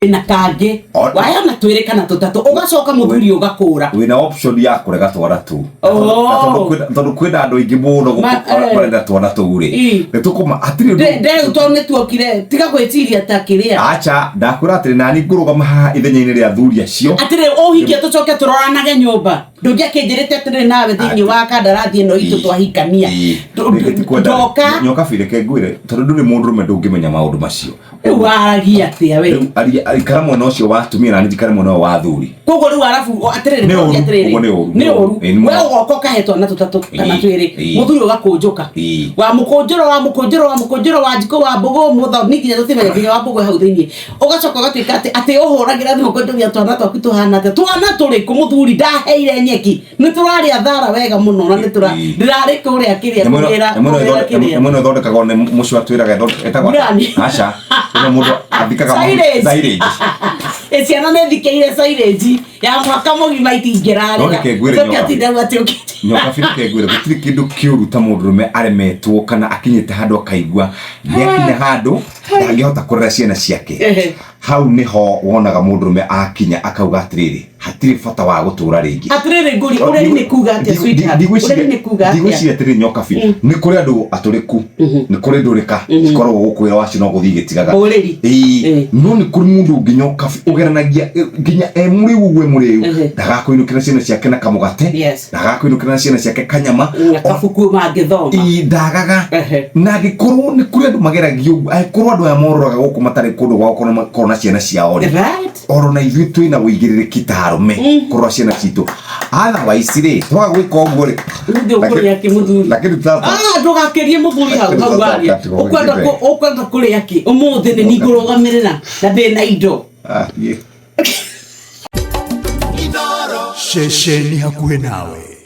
na kage waya na twere kana tutatu ugacoka muthuri ugakura wina option ya kurega twara tu tondu kwenda andu ingi muno barenda twara tu ri nitukuma atiri de utone tuokire tiga gwetiria takiria acha ndakura atiri nani ngurugama haha ithenya-ini ria athuri acio atiri uhikie tucoke turoranage nyumba ndungia kinjirite atiri nawe thiini wa kandarathi ino itu twahikania nyoka fireke ngwire tondu nduri mundurume ndungimenya maundu macio waragia atia we ikara mwena ucio wa atumia na njikara mwena wa athuri kogo riu arafu atiriri ni oru we goko kahetwo na tutatu kana twiri muthuri ugakunjuka wa mukunjuro wa njiko wa mbugu mutho nikinya tutimenya kinya wa mbugu hau thiini ugacoka ugatuika ati uhuragira thimu kwenduria twana twaku tuhana ati twana turiku muthuri ndaheire nyeki ni turaria thara wega muno na ni ndirari kuria kiria muno thondekagwo ni mucio atwiraga etagwo acha no mundo athikaga silage ciana ne thikeire silage ya mwaka mugima itingirare nyoka firike ngwire gutiri kindu kiuru ta mundurume aremetwo kana akinyite handu akaigua yakinya handu ndangihota kurera ciana ciake hau niho wonaga mundurume akinya akauga atiriri hatiri bata wa gutura ringi atiriri nguri uri ni kuga ati sweetheart uri ni kuga ati digwici atiriri nyoka fi ni kuri andu aturiku ni kuri ndurika cikorwo gukwira wacio no guthii gitigaga no ni kuri mundu nginyoka fi ugeranagia nginya muriu gwe muriu ndagakuinukira ciana ciake na kamugate ndagakuinukira ciana ciake kanyama akafuku mangithoma ndagaga na gikorwo ni kuri andu mageragio akorwo andu aya mororaga guku matari kundu gwa korona ciana ciao oro na ithui twina uigiririki ta Arume korwa ciana citu otherwise ri twaga gwika uguo ri ndukuri yake muthuri lakini tata ndugakirie muthuri hau aria ukwenda kuri yake umuthi ni nigurugamirira na ndina indo shesheni hakuhe nawe.